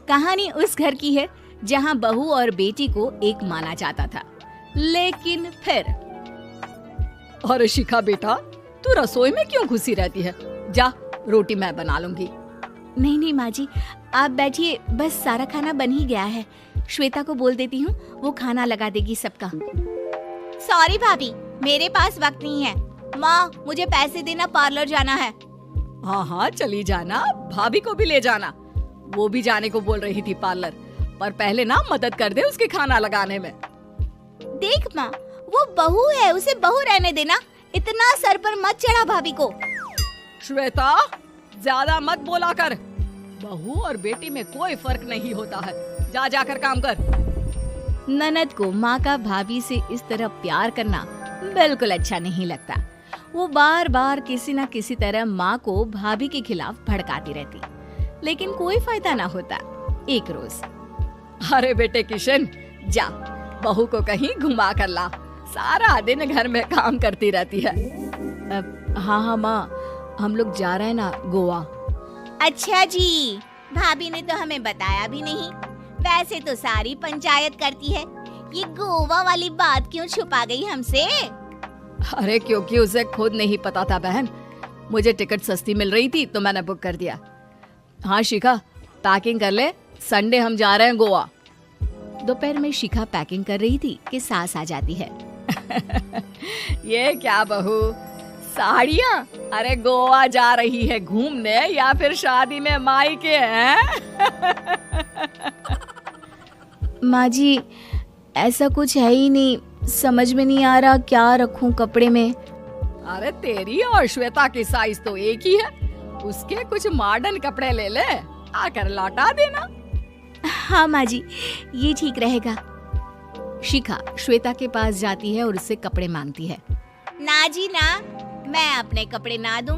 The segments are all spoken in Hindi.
कहानी उस घर की है जहाँ बहू और बेटी को एक माना जाता था, लेकिन फिर। अरे शिखा बेटा, तू रसोई में क्यों घुसी रहती है? जा, रोटी मैं बना लूंगी। नहीं नहीं माँ जी, आप बैठिए, बस सारा खाना बन ही गया है। श्वेता को बोल देती हूँ, वो खाना लगा देगी सबका। सॉरी भाभी, मेरे पास वक्त नहीं है। माँ, मुझे पैसे देना, पार्लर जाना है। हाँ हाँ चली जाना, भाभी को भी ले जाना। वो भी जाने को बोल रही थी पार्लर, पर पहले ना मदद कर दे उसके खाना लगाने में। देख माँ, वो बहू है, उसे बहू रहने देना, इतना सर पर मत चढ़ा भाभी को। श्वेता, ज्यादा मत बोला कर। बहू और बेटी में कोई फर्क नहीं होता है। जा जाकर काम कर। ननद को माँ का भाभी से इस तरह प्यार करना बिल्कुल अच्छा नहीं लगता। वो बार बार किसी न किसी तरह माँ को भाभी के खिलाफ भड़काती रहती, लेकिन कोई फायदा ना होता। एक रोज, अरे बेटे किशन, जा बहू को कहीं घुमा कर ला, सारा दिन घर में काम करती रहती है। हाँ हाँ माँ, हम लोग जा रहे हैं ना गोवा। अच्छा जी, भाभी ने तो हमें बताया भी नहीं। वैसे तो सारी पंचायत करती है, ये गोवा वाली बात क्यों छुपा गई हमसे? अरे क्योंकि उसे खुद नहीं पता था बहन। मुझे टिकट सस्ती मिल रही थी तो मैंने बुक कर दिया। हाँ शिखा, पैकिंग कर ले, संडे हम जा रहे हैं गोवा। दोपहर में शिखा पैकिंग कर रही थी कि सास आ जाती है। ये क्या बहू, साड़ियाँ? अरे गोवा जा रही है घूमने या फिर शादी में मायके हैं? माँ जी, ऐसा कुछ है ही नहीं, समझ में नहीं आ रहा क्या रखूं कपड़े में। अरे तेरी और श्वेता की साइज तो एक ही है, उसके कुछ मॉडर्न कपड़े ले ले, आकर लौटा देना। हाँ माँ जी, ये ठीक रहेगा। शिखा श्वेता के पास जाती है और उससे कपड़े मांगती है। ना जी ना, मैं अपने कपड़े ना दूं,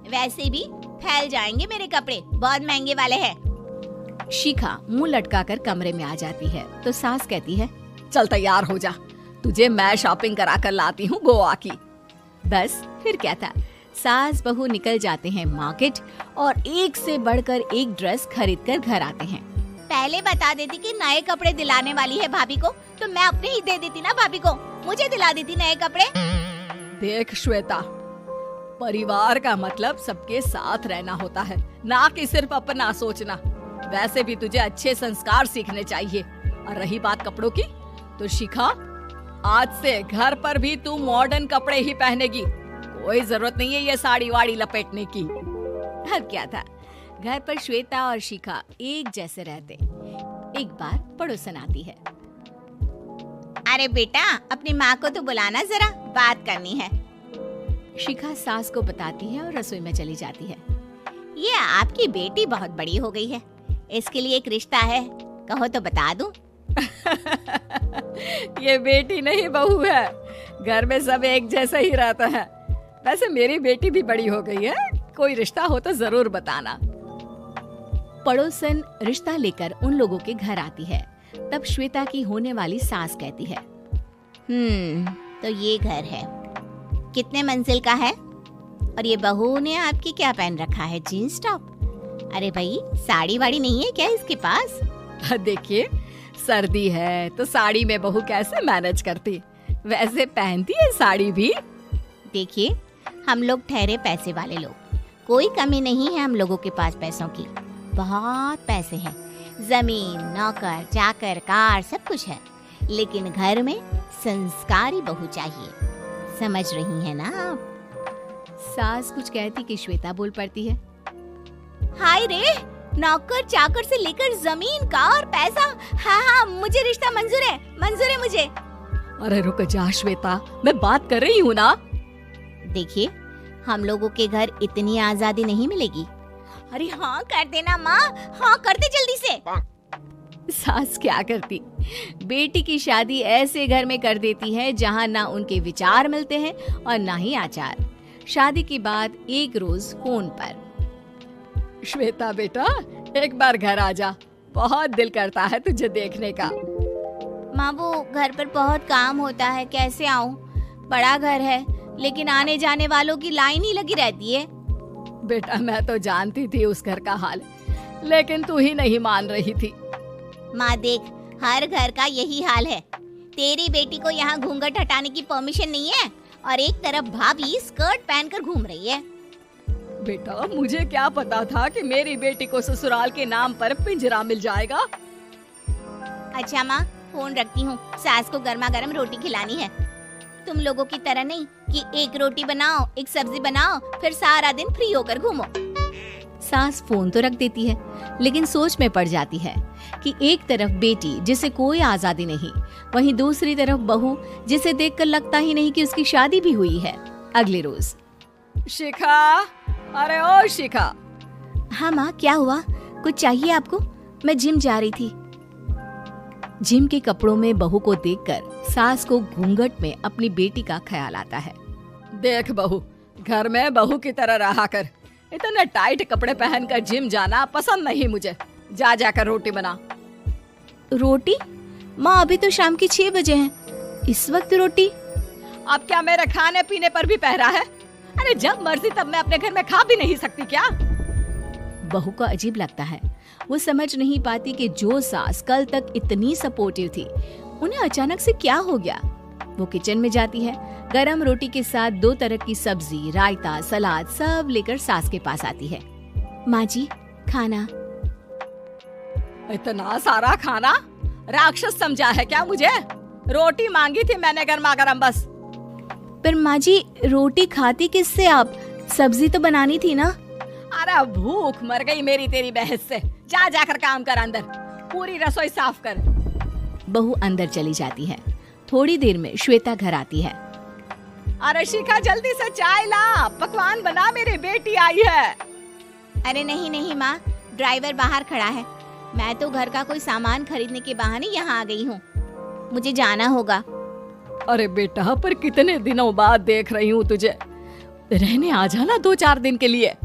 वैसे भी फैल जाएंगे मेरे कपड़े, बहुत महंगे वाले हैं। शिखा मुंह लटकाकर कमरे में आ जाती है तो सास कहती है, चल तैयार हो जा, तुझे मैं शॉपिंग करा कर लाती हूँ गोवा की। बस फिर क्या था, सास बहू निकल जाते हैं मार्केट और एक से बढ़कर एक ड्रेस खरीद कर घर आते हैं। पहले बता देती कि नए कपड़े दिलाने वाली है भाभी को, तो मैं अपने ही दे देती ना भाभी को, मुझे दिला देती नए कपड़े। देख श्वेता, परिवार का मतलब सबके साथ रहना होता है, ना कि सिर्फ अपना सोचना। वैसे भी तुझे अच्छे संस्कार सीखने चाहिए। और रही बात कपड़ों की, तो शिखा, आज से घर पर भी तू मॉडर्न कपड़े ही पहनेगी। कोई जरूरत नहीं है ये साड़ी वाड़ी लपेटने की। अब क्या था, घर पर श्वेता और शिखा एक जैसे रहते। एक बार पड़ोसन आती है। अरे बेटा, अपनी माँ को तो बुलाना जरा, बात करनी है। शिखा सास को बताती है और रसोई में चली जाती है। ये आपकी बेटी बहुत बड़ी हो गई है, इसके लिए एक रिश्ता है, कहो तो बता दूं। ये बेटी नहीं बहू है, घर में सब एक जैसा ही रहता है। वैसे मेरी बेटी भी बड़ी हो गई है, कोई रिश्ता हो तो जरूर बताना। पड़ोसन रिश्ता लेकर उन लोगों के घर आती है। तब श्वेता की होने वाली सास कहती है, तो ये घर है, कितने मंजिल का है? और ये बहू ने आपकी क्या पहन रखा है, जीन्स टॉप? अरे भाई, साड़ी वाड़ी नहीं है क्या इसके पास? देखिए, सर्दी है तो साड़ी में बहू कैसे मैनेज करती, वैसे पहनती है साड़ी भी। देखिए, हम लोग ठहरे पैसे वाले लोग, कोई कमी नहीं है हम लोगों के पास पैसों की, बहुत पैसे हैं, जमीन, नौकर चाकर, कार, सब कुछ है, लेकिन घर में संस्कारी बहू चाहिए। समझ रही है ना आप? सास कुछ कहती कि श्वेता बोल पड़ती है, हाय रे, नौकर चाकर से लेकर जमीन, कार, पैसा, हाँ, मुझे रिश्ता मंजूर है मुझे। अरे रुक जा श्वेता, मैं बात कर रही हूँ ना। देखिए, हम लोगों के घर इतनी आजादी नहीं मिलेगी। अरे हाँ कर देना माँ, हाँ कर दे जल्दी से। सास क्या करती, बेटी की शादी ऐसे घर में कर देती है जहाँ ना उनके विचार मिलते हैं और ना ही आचार। शादी के बाद एक रोज फोन पर, श्वेता बेटा, एक बार घर आ जा, बहुत दिल करता है तुझे देखने का। माँ, वो घर पर बहुत काम होता है, कैसे आऊँ? बड़ा घर है, लेकिन आने जाने वालों की लाइन ही लगी रहती है। बेटा, मैं तो जानती थी उस घर का हाल, लेकिन तू ही नहीं मान रही थी। माँ देख, हर घर का यही हाल है। तेरी बेटी को यहाँ घूंघट हटाने की परमिशन नहीं है और एक तरफ भाभी स्कर्ट पहनकर घूम रही है। बेटा, मुझे क्या पता था कि मेरी बेटी को ससुराल के नाम पर पिंजरा मिल जाएगा। अच्छा माँ, फोन रखती हूँ, सास को गर्मा गर्म रोटी खिलानी है। तुम लोगों की तरह नहीं कि एक रोटी बनाओ, एक सब्जी बनाओ, फिर सारा दिन फ्री होकर घूमो। सास फोन तो रख देती है, लेकिन सोच में पड़ जाती है कि एक तरफ बेटी जिसे कोई आजादी नहीं, वहीं दूसरी तरफ बहू जिसे देखकर लगता ही नहीं कि उसकी शादी भी हुई है। अगले रोज। शिखा, अरे ओ शिखा। हाँ माँ, क्या हुआ? कुछ चाहिए आपको? मैं जिम जा रही थी। जिम के कपड़ों में बहू को देखकर सास को घूंघट में अपनी बेटी का ख्याल आता है। देख बहू, घर में बहू की तरह रहा कर। इतने टाइट कपड़े पहनकर जिम जाना पसंद नहीं मुझे। जा जाकर रोटी बना। रोटी? माँ, अभी तो शाम के 6 बजे हैं। इस वक्त रोटी? अब क्या मेरे खाने पीने पर भी पहरा है? अरे जब मर्जी तब मैं अपने घर में खा भी नहीं सकती क्या? बहू को अजीब लगता है। वो समझ नहीं पाती कि जो सास कल तक इतनी सपोर्टिव थी, उन्हें अचानक से क्या हो गया। वो किचन में जाती है, गरम रोटी के साथ 2 तरह की सब्जी, रायता, सलाद सब लेकर सास के पास आती है। माँ जी, खाना। इतना सारा खाना? राक्षस समझा है क्या मुझे? रोटी मांगी थी मैंने गर्मा गर्म बस। पर माँ जी, रोटी खाती किससे आप? सब्जी तो बनानी थी ना। अरे भूख मर गई मेरी तेरी बहस से। जा जाकर काम कर, अंदर पूरी रसोई साफ कर। बहू अंदर चली जाती है। थोड़ी देर में श्वेता घर आती है। अरे शिखा, जल्दी से चाय ला, पकवान बना, मेरी बेटी आई है। अरे नहीं नहीं माँ, ड्राइवर बाहर खड़ा है। मैं तो घर का कोई सामान खरीदने के बहाने यहाँ आ गई हूँ। मुझे जाना होगा। अरे बेटा, पर कितने दिनों बाद देख रही हूँ तुझे। रहने आ जाना 2-4 दिन के लिए।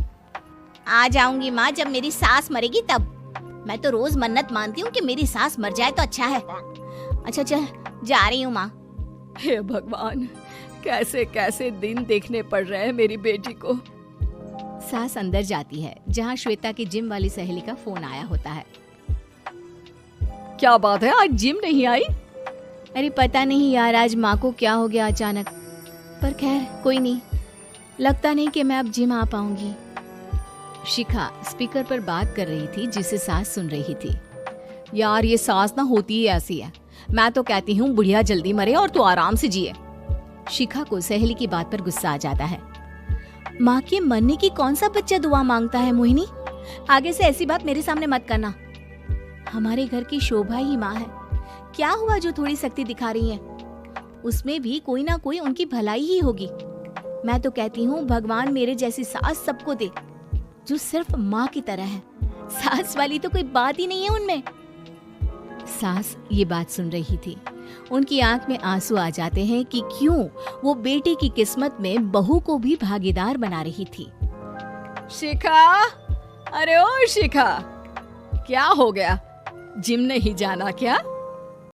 आ जाऊंगी माँ, जब मेरी सास मरेगी तब। मैं तो रोज मन्नत मानती हूँ कि मेरी सास मर जाए तो अच्छा है। अच्छा चल, जा रही हूँ माँ। हे भगवान, कैसे कैसे दिन देखने पड़ रहे हैं मेरी बेटी को। सास अंदर जाती है, जहाँ श्वेता की जिम वाली सहेली का फोन आया होता है। क्या बात है, आज जिम नहीं आई? अरे पता नहीं यार, आज माँ को क्या हो गया अचानक। पर खैर कोई नहीं, लगता नहीं कि मैं अब जिम आ पाऊंगी। शिखा स्पीकर पर बात कर रही थी, जिसे सास सुन रही थी। यार, ये सास ना होती ही ऐसी है। मैं तो कहती हूँ बुढ़िया जल्दी मरे और तू आराम से जिए। शिखा को सहेली की बात पर गुस्सा आ जाता है। माँ के मरने की कौन सा बच्चा दुआ मांगता है मोहिनी? आगे से ऐसी बात मेरे सामने मत करना। हमारे घर की शोभा ही माँ है। क्या हुआ जो थोड़ी सख्ती दिखा रही है? उसमें भी कोई ना कोई उनकी भलाई ही होगी। मैं तो कहती हूँ भगवान मेरे जैसी सास सबको दे, जो सिर्फ माँ की तरह है। सास वाली तो कोई बात ही नहीं है उनमें। सास ये बात सुन रही थी। उनकी आंख में आंसू आ जाते हैं कि क्यों वो बेटे की किस्मत में बहू को भी भागीदार बना रही थी। शिखा, अरे ओ शिखा, क्या हो गया? जिम नहीं जाना क्या?